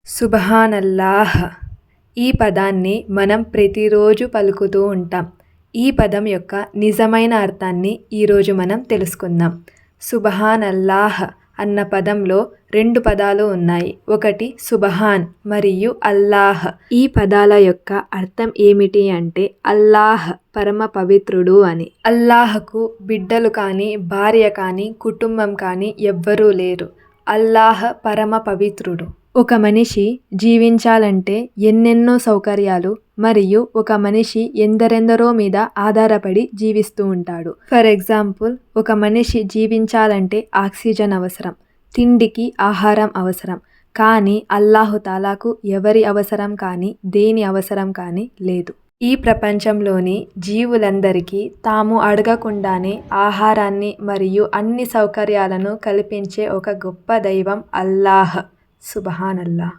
సుబ్హానల్లాహ్. ఈ పదాన్ని మనం ప్రతిరోజు పలుకుతూ ఉంటాం. ఈ పదం యొక్క నిజమైన అర్థాన్ని ఈరోజు మనం తెలుసుకుందాం. సుబ్హానల్లాహ్ అన్న పదంలో రెండు పదాలు ఉన్నాయి. ఒకటి సుబ్హాన్ మరియు అల్లాహ్. ఈ పదాల యొక్క అర్థం ఏమిటి అంటే అల్లాహ్ పరమ పవిత్రుడు అని. అల్లాహ్కు బిడ్డలు కానీ, భార్య కానీ, కుటుంబం కానీ ఎవ్వరూ లేరు. అల్లాహ్ పరమ పవిత్రుడు. ఒక మనిషి జీవించాలంటే ఎన్నెన్నో సౌకర్యాలు మరియు ఒక మనిషి ఎందరెందరో మీద ఆధారపడి జీవిస్తూ ఉంటాడు. ఫర్ ఎగ్జాంపుల్, ఒక మనిషి జీవించాలంటే ఆక్సిజన్ అవసరం, తిండికి ఆహారం అవసరం. కానీ అల్లాహుతాలాకు ఎవరి అవసరం కానీ, దేని అవసరం కానీ లేదు. ఈ ప్రపంచంలోని జీవులందరికీ తాము అడగకుండానే ఆహారాన్ని మరియు అన్ని సౌకర్యాలను కల్పించే ఒక గొప్ప దైవం అల్లాహ్. సుబ్హానల్లాహ్.